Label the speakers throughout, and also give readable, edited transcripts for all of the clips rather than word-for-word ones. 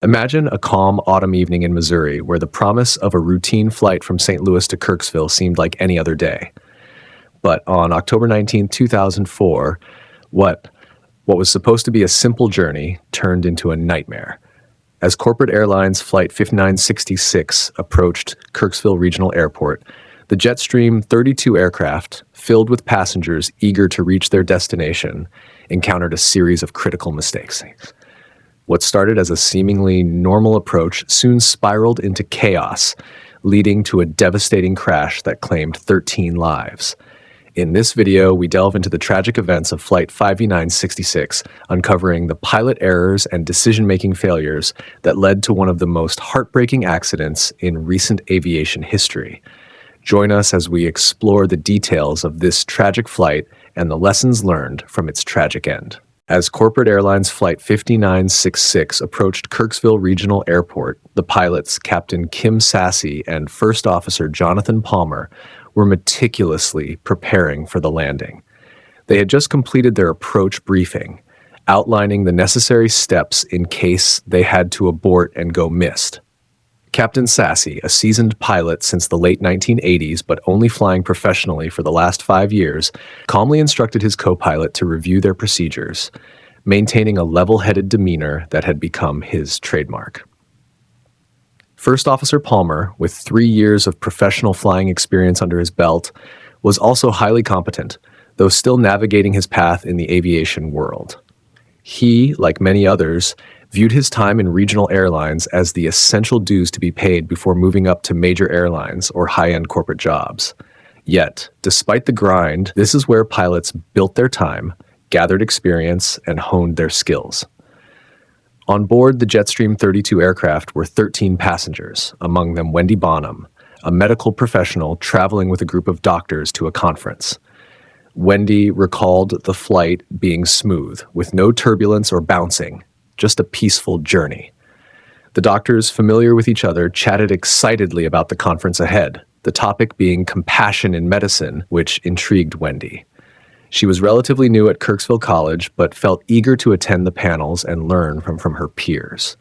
Speaker 1: Imagine a calm autumn evening in Missouri where the promise of a routine flight from St. Louis to Kirksville seemed like any other day. But on October 19, 2004, what was supposed to be a simple journey turned into a nightmare. As corporate airlines Flight 5966 approached Kirksville Regional Airport, the Jetstream 32 aircraft, filled with passengers eager to reach their destination, encountered a series of critical mistakes. What started as a seemingly normal approach soon spiraled into chaos, leading to a devastating crash that claimed 13 lives. In this video, we delve into the tragic events of Flight 5966, uncovering the pilot errors and decision-making failures that led to one of the most heartbreaking accidents in recent aviation history. Join us as we explore the details of this tragic flight and the lessons learned from its tragic end. As corporate airlines Flight 5966 approached Kirksville Regional Airport, the pilots, Captain Kim Sassy and First Officer Jonathan Palmer, were meticulously preparing for the landing. They had just completed their approach briefing, outlining the necessary steps in case they had to abort and go missed. Captain Sassy, a seasoned pilot since the late 1980s but only flying professionally for the last 5 years, calmly instructed his co-pilot to review their procedures, maintaining a level-headed demeanor that had become his trademark. First Officer Palmer, with 3 years of professional flying experience under his belt, was also highly competent, though still navigating his path in the aviation world. He, like many others, viewed his time in regional airlines as the essential dues to be paid before moving up to major airlines or high-end corporate jobs. Yet, despite the grind, this is where pilots built their time, gathered experience, and honed their skills. On board the Jetstream 32 aircraft were 13 passengers, among them Wendy Bonham, a medical professional traveling with a group of doctors to a conference. Wendy recalled the flight being smooth, with no turbulence or bouncing, just a peaceful journey. The doctors, familiar with each other, chatted excitedly about the conference ahead, the topic being compassion in medicine, which intrigued Wendy. She was relatively new at Kirksville College, but felt eager to attend the panels and learn from her peers.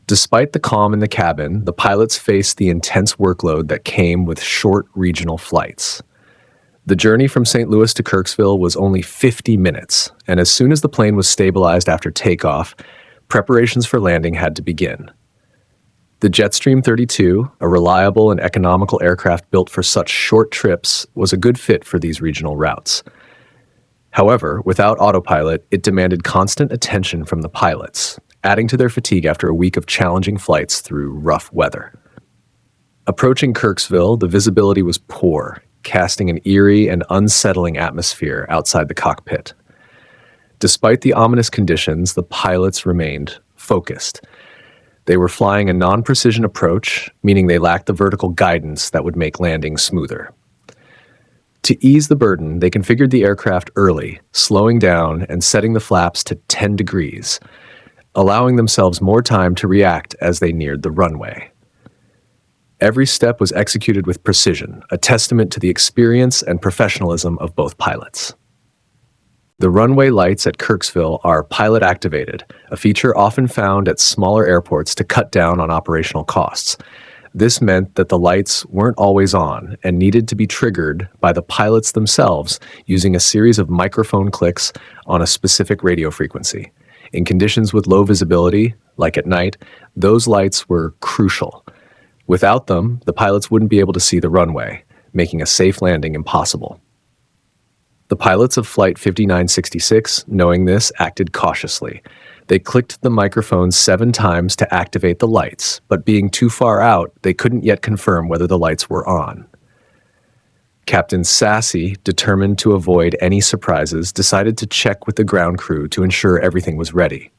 Speaker 1: Despite the calm in the cabin, the pilots faced the intense workload that came with short regional flights. The journey from St. Louis to Kirksville was only 50 minutes, and as soon as the plane was stabilized after takeoff, preparations for landing had to begin. The Jetstream 32, a reliable and economical aircraft built for such short trips, was a good fit for these regional routes. However, without autopilot, it demanded constant attention from the pilots, adding to their fatigue after a week of challenging flights through rough weather. Approaching Kirksville, the visibility was poor, casting an eerie and unsettling atmosphere outside the cockpit. Despite the ominous conditions, the pilots remained focused. They were flying a non-precision approach, meaning they lacked the vertical guidance that would make landing smoother. To ease the burden, they configured the aircraft early, slowing down and setting the flaps to 10 degrees, allowing themselves more time to react as they neared the runway. Every step was executed with precision, a testament to the experience and professionalism of both pilots. The runway lights at Kirksville are pilot-activated, a feature often found at smaller airports to cut down on operational costs. This meant that the lights weren't always on and needed to be triggered by the pilots themselves using a series of microphone clicks on a specific radio frequency. In conditions with low visibility, like at night, those lights were crucial. Without them, the pilots wouldn't be able to see the runway, making a safe landing impossible. The pilots of Flight 5966, knowing this, acted cautiously. They clicked the microphone 7 times to activate the lights, but being too far out, they couldn't yet confirm whether the lights were on. Captain Sassy, determined to avoid any surprises, decided to check with the ground crew to ensure everything was ready.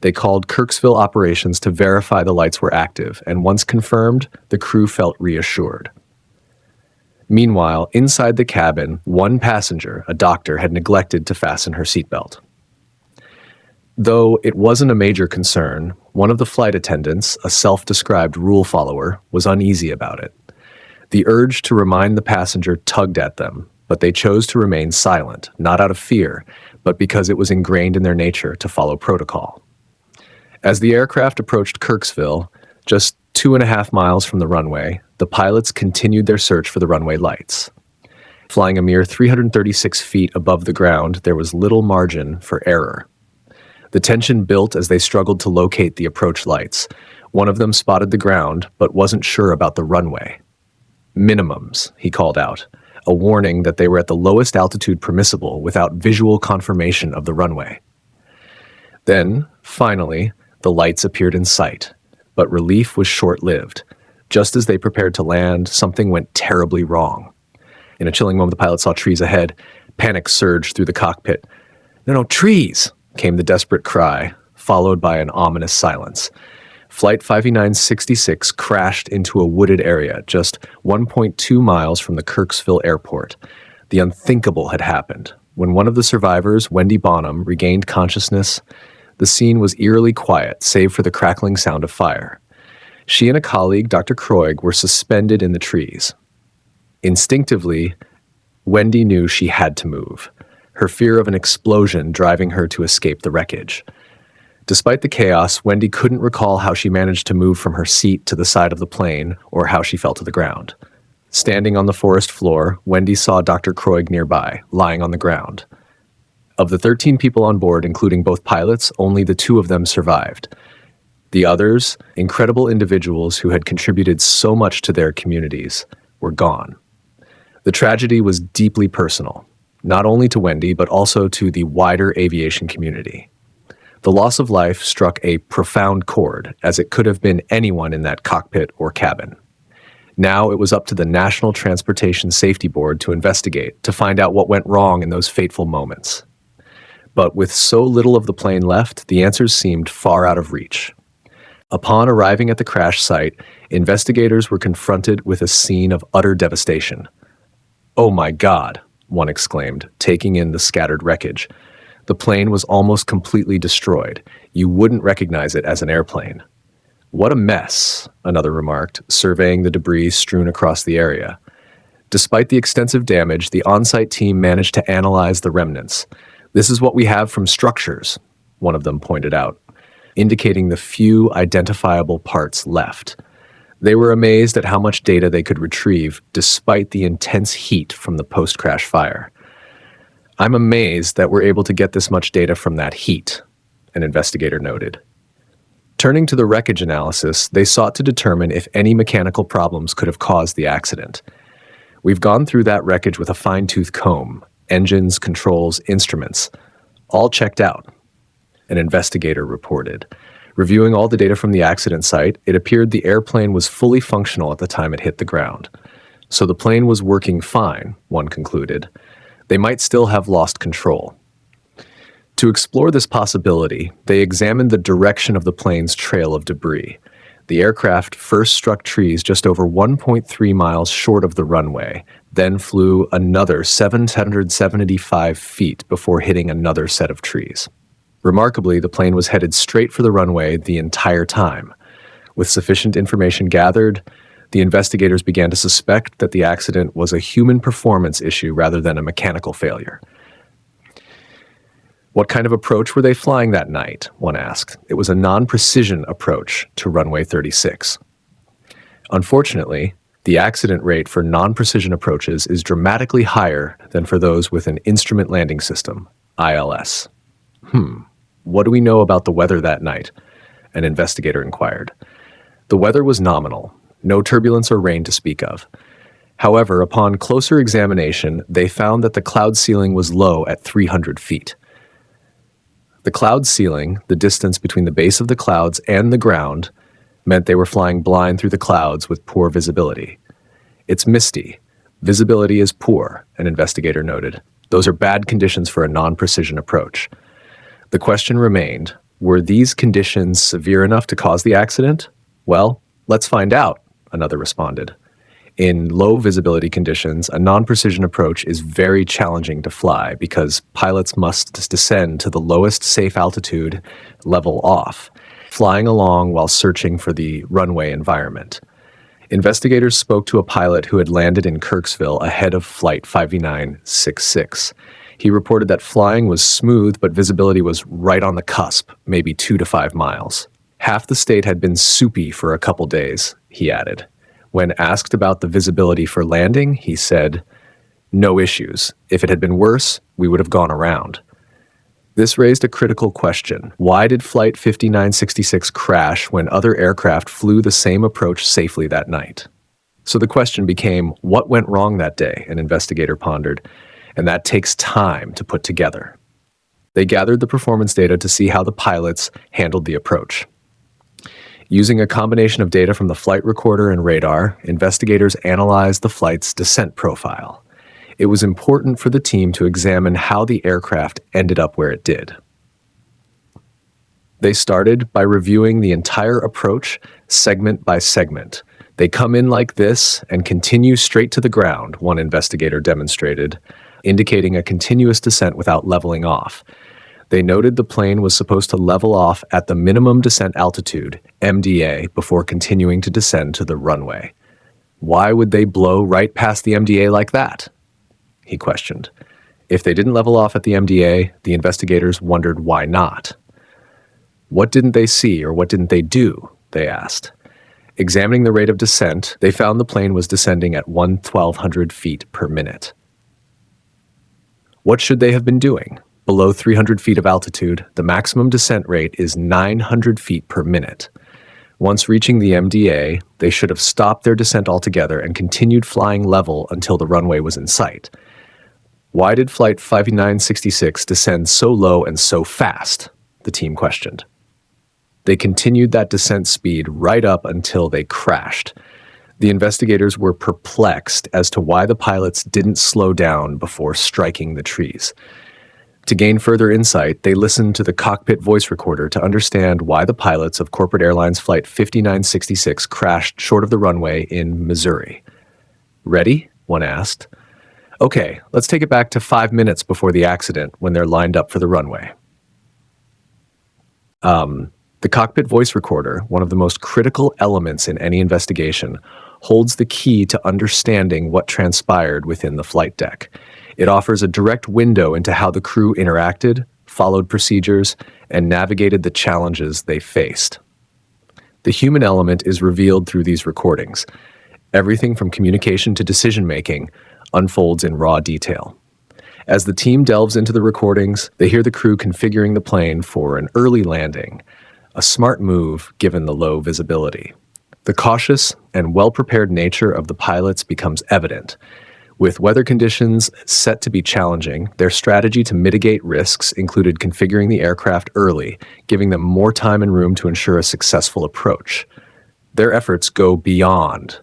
Speaker 1: They called Kirksville operations to verify the lights were active, and once confirmed, the crew felt reassured. Meanwhile, inside the cabin, one passenger, a doctor, had neglected to fasten her seatbelt. Though it wasn't a major concern, one of the flight attendants, a self-described rule follower, was uneasy about it. The urge to remind the passenger tugged at them, but they chose to remain silent, not out of fear, but because it was ingrained in their nature to follow protocol. As the aircraft approached Kirksville, just 2.5 miles from the runway, the pilots continued their search for the runway lights. Flying a mere 336 feet above the ground, there was little margin for error. The tension built as they struggled to locate the approach lights. One of them spotted the ground, but wasn't sure about the runway. Minimums, he called out, a warning that they were at the lowest altitude permissible without visual confirmation of the runway. Then, finally, the lights appeared in sight, but relief was short-lived. Just as they prepared to land, something went terribly wrong. In a chilling moment, the pilot saw trees ahead. Panic surged through the cockpit. No, trees! Came the desperate cry, followed by an ominous silence. Flight 5E966 crashed into a wooded area just 1.2 miles from the Kirksville airport. The unthinkable had happened. When one of the survivors, Wendy Bonham, regained consciousness, the scene was eerily quiet, save for the crackling sound of fire. She and a colleague, Dr. Kroig, were suspended in the trees. Instinctively, Wendy knew she had to move, her fear of an explosion driving her to escape the wreckage. Despite the chaos, Wendy couldn't recall how she managed to move from her seat to the side of the plane or how she fell to the ground. Standing on the forest floor, Wendy saw Dr. Kroig nearby, lying on the ground. Of the 13 people on board, including both pilots, only the 2 of them survived. The others, incredible individuals who had contributed so much to their communities, were gone. The tragedy was deeply personal, not only to Wendy, but also to the wider aviation community. The loss of life struck a profound chord, as it could have been anyone in that cockpit or cabin. Now it was up to the National Transportation Safety Board to investigate, to find out what went wrong in those fateful moments. But with so little of the plane left, the answers seemed far out of reach. Upon arriving at the crash site, investigators were confronted with a scene of utter devastation. "Oh my God," one exclaimed, taking in the scattered wreckage. The plane was almost completely destroyed. You wouldn't recognize it as an airplane. "What a mess," another remarked, surveying the debris strewn across the area. Despite the extensive damage, the on-site team managed to analyze the remnants. "This is what we have from structures," one of them pointed out, indicating the few identifiable parts left. They were amazed at how much data they could retrieve despite the intense heat from the post-crash fire. "I'm amazed that we're able to get this much data from that heat," an investigator noted. Turning to the wreckage analysis, they sought to determine if any mechanical problems could have caused the accident. "We've gone through that wreckage with a fine-tooth comb, engines, controls, instruments, all checked out," an investigator reported. Reviewing all the data from the accident site, it appeared the airplane was fully functional at the time it hit the ground. So the plane was working fine, one concluded. They might still have lost control. To explore this possibility, they examined the direction of the plane's trail of debris. The aircraft first struck trees just over 1.3 miles short of the runway, then flew another 775 feet before hitting another set of trees. Remarkably, the plane was headed straight for the runway the entire time. With sufficient information gathered, the investigators began to suspect that the accident was a human performance issue rather than a mechanical failure. "What kind of approach were they flying that night?" one asked. "It was a non-precision approach to runway 36. Unfortunately, the accident rate for non-precision approaches is dramatically higher than for those with an instrument landing system, ILS. What do we know about the weather that night?" an investigator inquired. The weather was nominal, no turbulence or rain to speak of. However, upon closer examination, they found that the cloud ceiling was low at 300 feet. The cloud ceiling, the distance between the base of the clouds and the ground, meant they were flying blind through the clouds with poor visibility. "It's misty. Visibility is poor," an investigator noted. "Those are bad conditions for a non-precision approach." The question remained, were these conditions severe enough to cause the accident? "Well, let's find out," another responded. In low visibility conditions, a non-precision approach is very challenging to fly because pilots must descend to the lowest safe altitude, level off, flying along while searching for the runway environment. Investigators spoke to a pilot who had landed in Kirksville ahead of Flight 5E966. He reported that flying was smooth, but visibility was right on the cusp, maybe 2 to 5 miles. Half the state had been soupy for a couple days, he added. When asked about the visibility for landing, he said, "No issues. If it had been worse, we would have gone around." This raised a critical question. Why did Flight 5966 crash when other aircraft flew the same approach safely that night? So the question became, what went wrong that day, an investigator pondered, and that takes time to put together. They gathered the performance data to see how the pilots handled the approach. Using a combination of data from the flight recorder and radar, investigators analyzed the flight's descent profile. It was important for the team to examine how the aircraft ended up where it did. They started by reviewing the entire approach segment by segment. They come in like this and continue straight to the ground, one investigator demonstrated, indicating a continuous descent without leveling off. They noted the plane was supposed to level off at the minimum descent altitude, MDA, before continuing to descend to the runway. Why would they blow right past the MDA like that? He questioned. If they didn't level off at the MDA, the investigators wondered why not. What didn't they see or what didn't they do? They asked. Examining the rate of descent, they found the plane was descending at 1,200 feet per minute. What should they have been doing? Below 300 feet of altitude, the maximum descent rate is 900 feet per minute. Once reaching the MDA, they should have stopped their descent altogether and continued flying level until the runway was in sight. Why did Flight 5966 descend so low and so fast? The team questioned. They continued that descent speed right up until they crashed. The investigators were perplexed as to why the pilots didn't slow down before striking the trees. To gain further insight, they listened to the cockpit voice recorder to understand why the pilots of Corporate Airlines Flight 5966 crashed short of the runway in Missouri. "Ready?" one asked. "Okay, let's take it back to 5 minutes before the accident when they're lined up for the runway." The cockpit voice recorder, one of the most critical elements in any investigation, holds the key to understanding what transpired within the flight deck. It offers a direct window into how the crew interacted, followed procedures, and navigated the challenges they faced. The human element is revealed through these recordings. Everything from communication to decision-making unfolds in raw detail. As the team delves into the recordings, they hear the crew configuring the plane for an early landing, a smart move given the low visibility. The cautious and well-prepared nature of the pilots becomes evident. With weather conditions set to be challenging, their strategy to mitigate risks included configuring the aircraft early, giving them more time and room to ensure a successful approach. Their efforts go beyond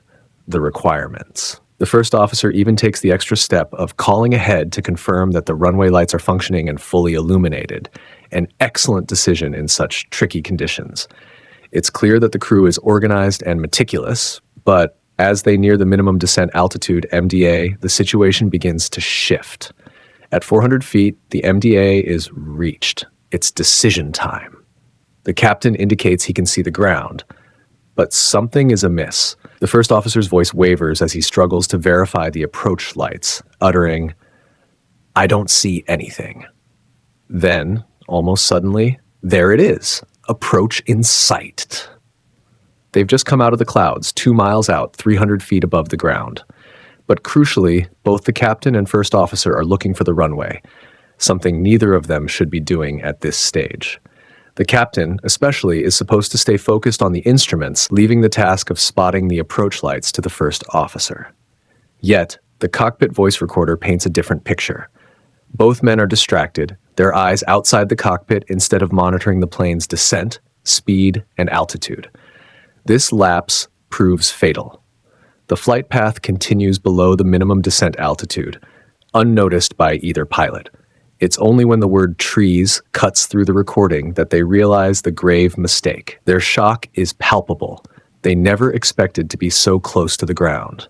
Speaker 1: the requirements. The first officer even takes the extra step of calling ahead to confirm that the runway lights are functioning and fully illuminated, an excellent decision in such tricky conditions. It's clear that the crew is organized and meticulous, but as they near the minimum descent altitude, MDA, the situation begins to shift. At 400 feet, the MDA is reached. It's decision time. The captain indicates he can see the ground, but something is amiss. The first officer's voice wavers as he struggles to verify the approach lights, uttering, "I don't see anything." Then, almost suddenly, there it is. Approach in sight. They've just come out of the clouds, 2 miles out, 300 feet above the ground. But crucially, both the captain and first officer are looking for the runway, something neither of them should be doing at this stage. The captain, especially, is supposed to stay focused on the instruments, leaving the task of spotting the approach lights to the first officer. Yet, the cockpit voice recorder paints a different picture. Both men are distracted, their eyes outside the cockpit instead of monitoring the plane's descent, speed, and altitude. This lapse proves fatal. The flight path continues below the minimum descent altitude, unnoticed by either pilot. It's only when the word trees cuts through the recording that they realize the grave mistake. Their shock is palpable. They never expected to be so close to the ground.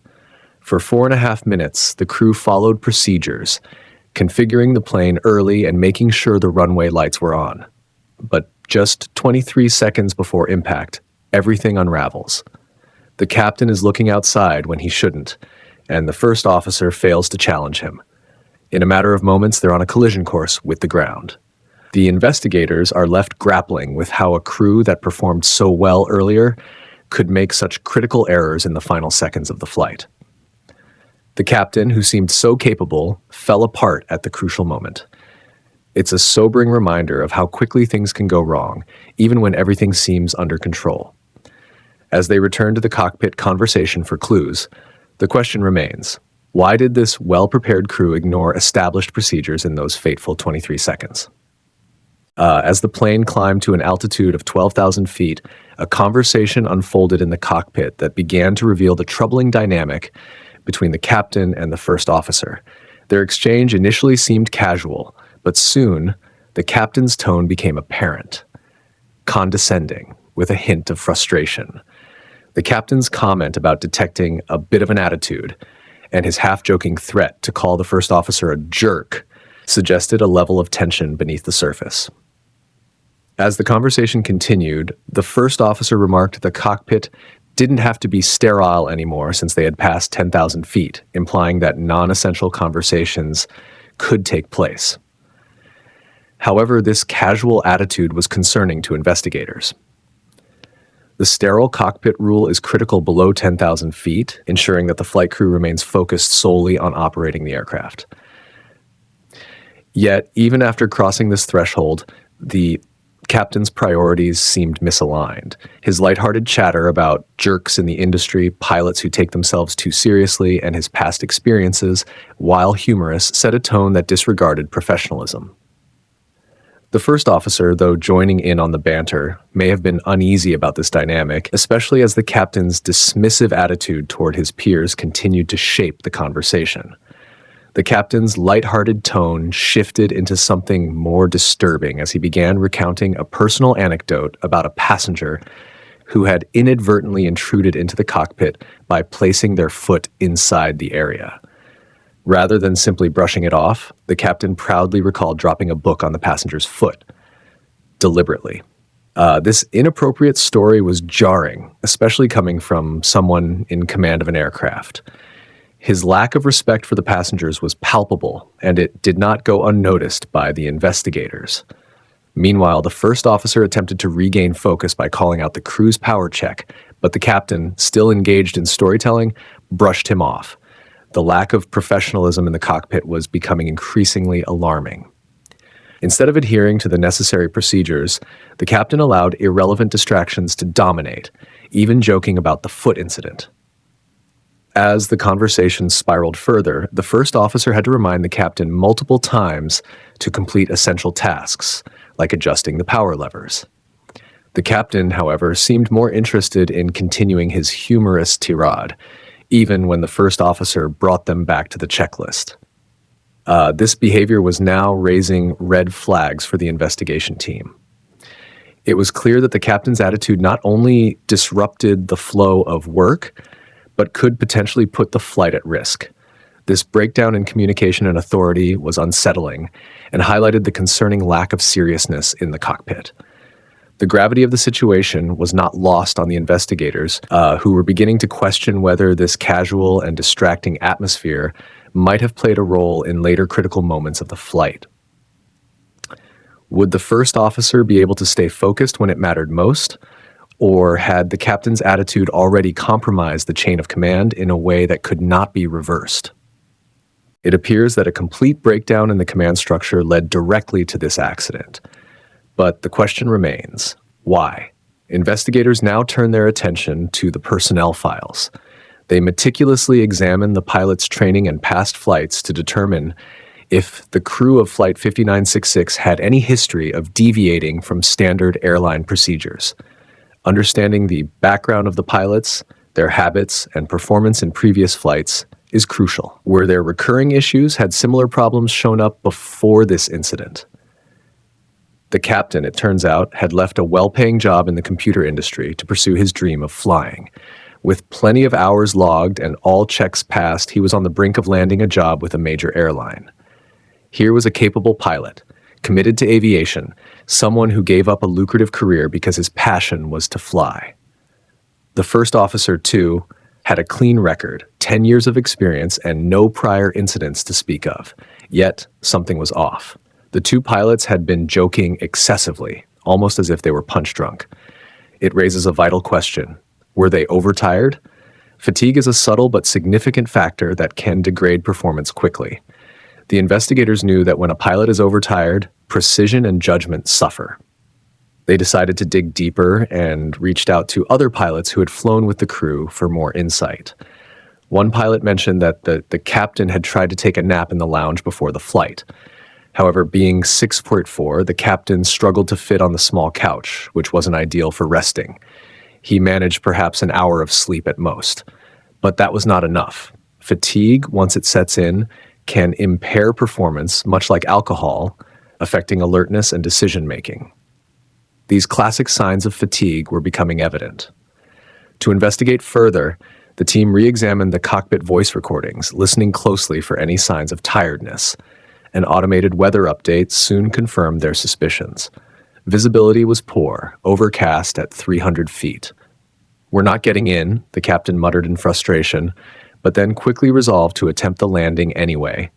Speaker 1: For 4.5 minutes, the crew followed procedures, configuring the plane early and making sure the runway lights were on. But just 23 seconds before impact, everything unravels. The captain is looking outside when he shouldn't, and the first officer fails to challenge him. In a matter of moments, they're on a collision course with the ground. The investigators are left grappling with how a crew that performed so well earlier could make such critical errors in the final seconds of the flight. The captain, who seemed so capable, fell apart at the crucial moment. It's a sobering reminder of how quickly things can go wrong, even when everything seems under control. As they return to the cockpit conversation for clues, the question remains, why did this well-prepared crew ignore established procedures in those fateful 23 seconds? As the plane climbed to an altitude of 12,000 feet, a conversation unfolded in the cockpit that began to reveal the troubling dynamic between the captain and the first officer. Their exchange initially seemed casual, but soon the captain's tone became apparent, condescending, with a hint of frustration. The captain's comment about detecting a bit of an attitude and his half-joking threat to call the first officer a jerk suggested a level of tension beneath the surface. As the conversation continued, the first officer remarked the cockpit didn't have to be sterile anymore since they had passed 10,000 feet, implying that non-essential conversations could take place. However, this casual attitude was concerning to investigators. The sterile cockpit rule is critical below 10,000 feet, ensuring that the flight crew remains focused solely on operating the aircraft. Yet, even after crossing this threshold, the captain's priorities seemed misaligned. His lighthearted chatter about jerks in the industry, pilots who take themselves too seriously, and his past experiences, while humorous, set a tone that disregarded professionalism. The first officer, though joining in on the banter, may have been uneasy about this dynamic, especially as the captain's dismissive attitude toward his peers continued to shape the conversation. The captain's lighthearted tone shifted into something more disturbing as he began recounting a personal anecdote about a passenger who had inadvertently intruded into the cockpit by placing their foot inside the area. Rather than simply brushing it off, the captain proudly recalled dropping a book on the passenger's foot, deliberately. This inappropriate story was jarring, especially coming from someone in command of an aircraft. His lack of respect for the passengers was palpable, and it did not go unnoticed by the investigators. Meanwhile, the first officer attempted to regain focus by calling out the crew's power check, but the captain, still engaged in storytelling, brushed him off. The lack of professionalism in the cockpit was becoming increasingly alarming. Instead of adhering to the necessary procedures, the captain allowed irrelevant distractions to dominate, even joking about the foot incident. As the conversation spiraled further, the first officer had to remind the captain multiple times to complete essential tasks, like adjusting the power levers. The captain, however, seemed more interested in continuing his humorous tirade, even when the first officer brought them back to the checklist. This behavior was now raising red flags for the investigation team. It was clear that the captain's attitude not only disrupted the flow of work, but could potentially put the flight at risk. This breakdown in communication and authority was unsettling and highlighted the concerning lack of seriousness in the cockpit. The gravity of the situation was not lost on the investigators, who were beginning to question whether this casual and distracting atmosphere might have played a role in later critical moments of the flight. Would the first officer be able to stay focused when it mattered most? Or had the captain's attitude already compromised the chain of command in a way that could not be reversed? It appears that a complete breakdown in the command structure led directly to this accident. But the question remains, why? Investigators now turn their attention to the personnel files. They meticulously examine the pilot's training and past flights to determine if the crew of Flight 5966 had any history of deviating from standard airline procedures. Understanding the background of the pilots, their habits, and performance in previous flights is crucial. Were there recurring issues? Had similar problems shown up before this incident? The captain, it turns out, had left a well-paying job in the computer industry to pursue his dream of flying. With plenty of hours logged and all checks passed, he was on the brink of landing a job with a major airline. Here was a capable pilot, committed to aviation, someone who gave up a lucrative career because his passion was to fly. The first officer, too, had a clean record, 10 years of experience, and no prior incidents to speak of. Yet, something was off. The two pilots had been joking excessively, almost as if they were punch drunk. It raises a vital question. Were they overtired? Fatigue is a subtle but significant factor that can degrade performance quickly. The investigators knew that when a pilot is overtired, precision and judgment suffer. They decided to dig deeper and reached out to other pilots who had flown with the crew for more insight. One pilot mentioned that the captain had tried to take a nap in the lounge before the flight. However, being 6'4", the captain struggled to fit on the small couch, which wasn't ideal for resting. He managed perhaps an hour of sleep at most. But that was not enough. Fatigue, once it sets in, can impair performance, much like alcohol, affecting alertness and decision-making. These classic signs of fatigue were becoming evident. To investigate further, the team re-examined the cockpit voice recordings, listening closely for any signs of tiredness. An automated weather update soon confirmed their suspicions. Visibility was poor, overcast at 300 feet. "We're not getting in," the captain muttered in frustration, but then quickly resolved to attempt the landing anyway,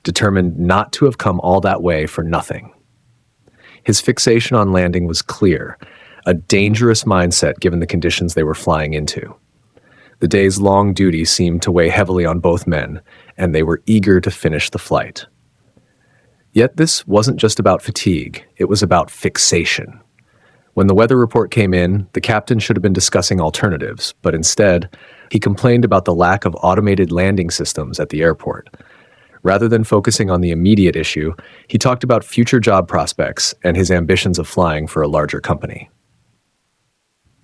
Speaker 1: determined not to have come all that way for nothing. His fixation on landing was clear, a dangerous mindset given the conditions they were flying into. The day's long duty seemed to weigh heavily on both men, and they were eager to finish the flight. Yet this wasn't just about fatigue, it was about fixation. When the weather report came in, the captain should have been discussing alternatives, but instead, he complained about the lack of automated landing systems at the airport. Rather than focusing on the immediate issue, he talked about future job prospects and his ambitions of flying for a larger company.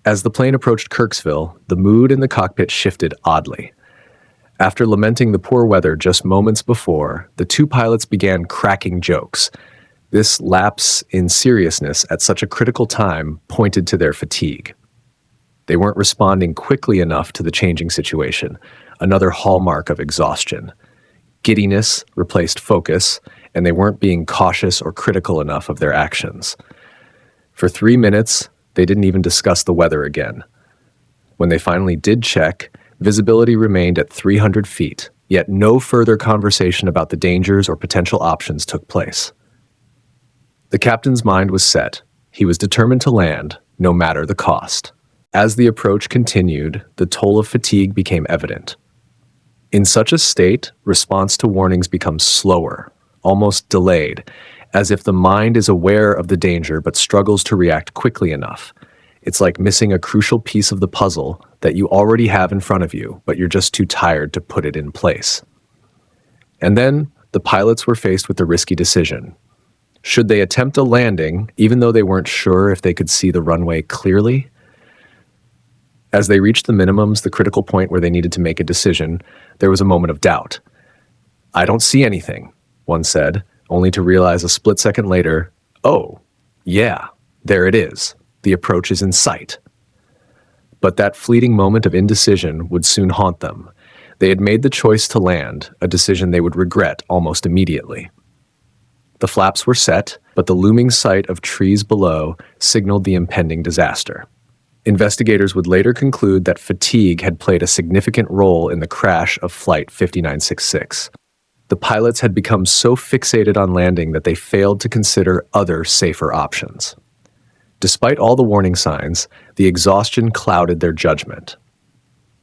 Speaker 1: As the plane approached Kirksville, the mood in the cockpit shifted oddly. After lamenting the poor weather just moments before, the two pilots began cracking jokes. This lapse in seriousness at such a critical time pointed to their fatigue. They weren't responding quickly enough to the changing situation, another hallmark of exhaustion. Giddiness replaced focus, and they weren't being cautious or critical enough of their actions. For 3 minutes, they didn't even discuss the weather again. When they finally did check, visibility remained at 300 feet, yet no further conversation about the dangers or potential options took place. The captain's mind was set. He was determined to land, no matter the cost. As the approach continued, the toll of fatigue became evident. In such a state, response to warnings becomes slower, almost delayed, as if the mind is aware of the danger but struggles to react quickly enough. It's like missing a crucial piece of the puzzle that you already have in front of you, but you're just too tired to put it in place. And then, the pilots were faced with the risky decision. Should they attempt a landing, even though they weren't sure if they could see the runway clearly? As they reached the minimums, the critical point where they needed to make a decision, there was a moment of doubt. "I don't see anything," one said, only to realize a split second later, "Oh, yeah, there it is. The approach is in sight." But that fleeting moment of indecision would soon haunt them. They had made the choice to land, a decision they would regret almost immediately. The flaps were set, but the looming sight of trees below signaled the impending disaster. Investigators would later conclude that fatigue had played a significant role in the crash of Flight 5966. The pilots had become so fixated on landing that they failed to consider other, safer options. Despite all the warning signs, the exhaustion clouded their judgment.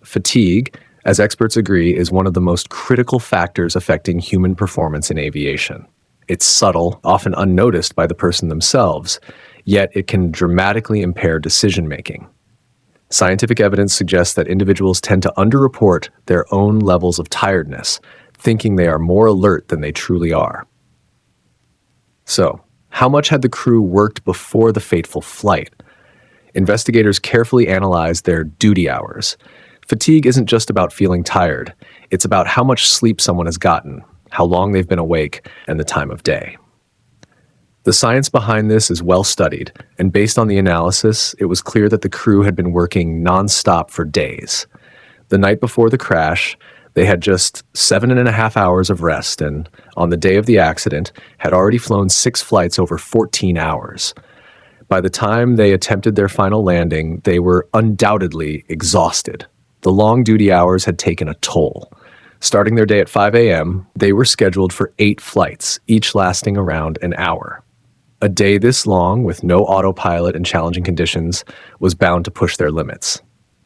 Speaker 1: Fatigue, as experts agree, is one of the most critical factors affecting human performance in aviation. It's subtle, often unnoticed by the person themselves, yet it can dramatically impair decision-making. Scientific evidence suggests that individuals tend to underreport their own levels of tiredness, thinking they are more alert than they truly are. So, how much had the crew worked before the fateful flight? Investigators carefully analyzed their duty hours. Fatigue isn't just about feeling tired, it's about how much sleep someone has gotten, how long they've been awake, and the time of day. The science behind this is well studied, and based on the analysis, it was clear that the crew had been working non-stop for days. The night before the crash, they had just 7.5 hours of rest, and on the day of the accident, had already flown 6 flights over 14 hours. By the time they attempted their final landing, they were undoubtedly exhausted. The long duty hours had taken a toll. Starting their day at 5 a.m., they were scheduled for 8 flights, each lasting around an hour. A day this long, with no autopilot and challenging conditions, was bound to push their limits.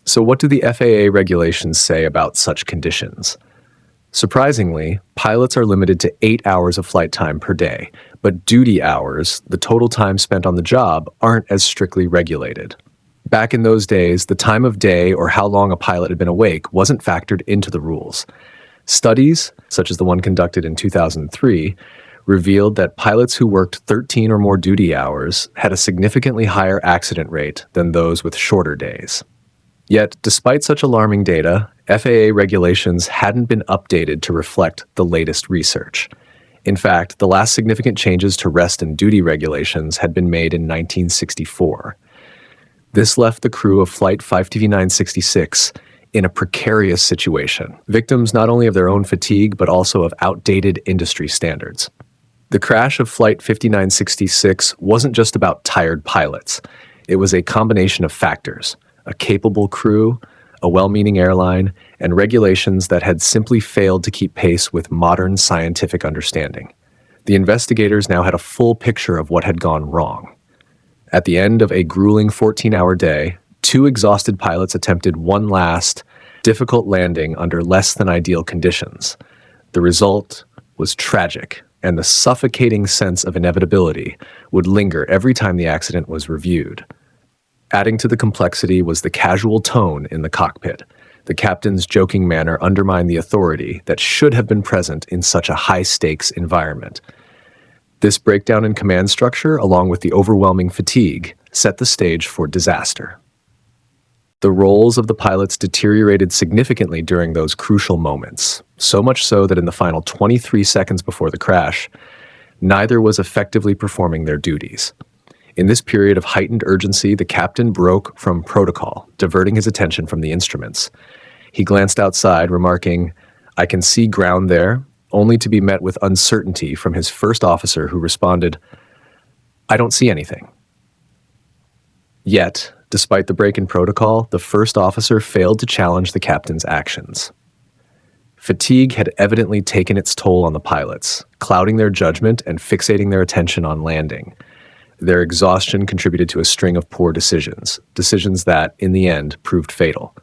Speaker 1: So what do the FAA regulations say about such conditions? Surprisingly, pilots are limited to 8 hours of flight time per day, but duty hours, the total time spent on the job, aren't as strictly regulated. Back in those days, the time of day or how long a pilot had been awake wasn't factored into the rules. Studies, such as the one conducted in 2003, revealed that pilots who worked 13 or more duty hours had a significantly higher accident rate than those with shorter days. Yet, despite such alarming data, FAA regulations hadn't been updated to reflect the latest research. In fact, the last significant changes to rest and duty regulations had been made in 1964. This left the crew of Flight 52966 in a precarious situation, victims not only of their own fatigue but also of outdated industry standards. The crash of Flight 5966 wasn't just about tired pilots. It was a combination of factors: a capable crew, a well-meaning airline, and regulations that had simply failed to keep pace with modern scientific understanding. The investigators now had a full picture of what had gone wrong. At the end of a grueling 14-hour day, 2 exhausted pilots attempted one last, difficult landing under less than ideal conditions. The result was tragic, and the suffocating sense of inevitability would linger every time the accident was reviewed. Adding to the complexity was the casual tone in the cockpit. The captain's joking manner undermined the authority that should have been present in such a high-stakes environment. This breakdown in command structure, along with the overwhelming fatigue, set the stage for disaster. The roles of the pilots deteriorated significantly during those crucial moments, so much so that in the final 23 seconds before the crash, neither was effectively performing their duties. In this period of heightened urgency, the captain broke from protocol, diverting his attention from the instruments. He glanced outside, remarking, "I can see ground there," only to be met with uncertainty from his first officer, who responded, "I don't see anything." Yet, despite the break in protocol, the first officer failed to challenge the captain's actions. Fatigue had evidently taken its toll on the pilots, clouding their judgment and fixating their attention on landing. Their exhaustion contributed to a string of poor decisions that, in the end, proved fatal.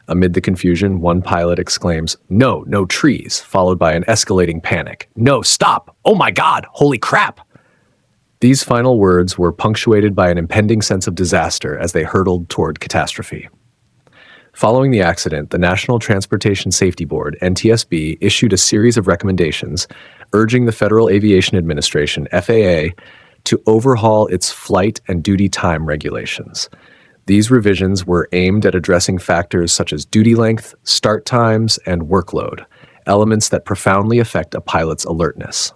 Speaker 1: Amid the confusion, one pilot exclaims, "No, no trees," followed by an escalating panic. "No, stop! Oh my God, holy crap!" These final words were punctuated by an impending sense of disaster as they hurtled toward catastrophe. Following the accident, the National Transportation Safety Board, NTSB, issued a series of recommendations urging the Federal Aviation Administration, FAA, to overhaul its flight and duty time regulations. These revisions were aimed at addressing factors such as duty length, start times, and workload, elements that profoundly affect a pilot's alertness.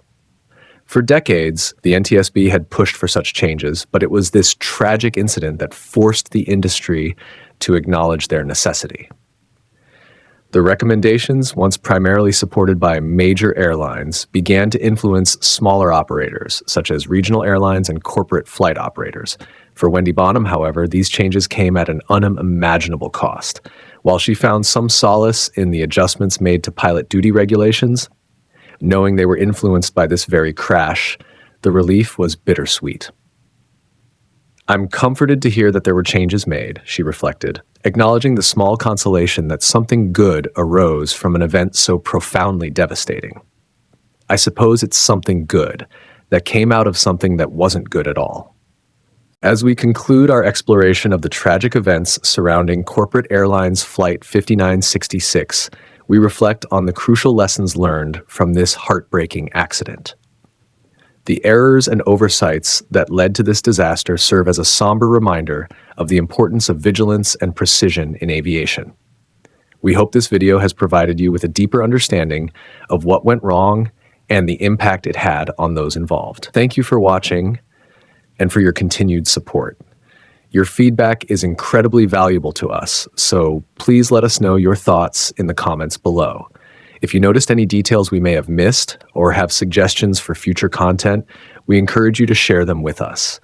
Speaker 1: For decades, the NTSB had pushed for such changes, but it was this tragic incident that forced the industry to acknowledge their necessity. The recommendations, once primarily supported by major airlines, began to influence smaller operators, such as regional airlines and corporate flight operators. For Wendy Bonham, however, these changes came at an unimaginable cost. While she found some solace in the adjustments made to pilot duty regulations, knowing they were influenced by this very crash, the relief was bittersweet. "I'm comforted to hear that there were changes made," she reflected, acknowledging the small consolation that something good arose from an event so profoundly devastating. "I suppose it's something good that came out of something that wasn't good at all." As we conclude our exploration of the tragic events surrounding corporate Airlines Flight 5966, we reflect on the crucial lessons learned from this heartbreaking accident. The errors and oversights that led to this disaster serve as a somber reminder of the importance of vigilance and precision in aviation. We hope this video has provided you with a deeper understanding of what went wrong and the impact it had on those involved. Thank you for watching and for your continued support. Your feedback is incredibly valuable to us, so please let us know your thoughts in the comments below. If you noticed any details we may have missed or have suggestions for future content, we encourage you to share them with us.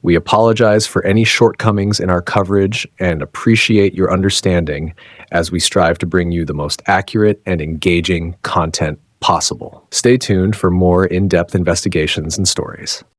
Speaker 1: We apologize for any shortcomings in our coverage and appreciate your understanding as we strive to bring you the most accurate and engaging content possible. Stay tuned for more in-depth investigations and stories.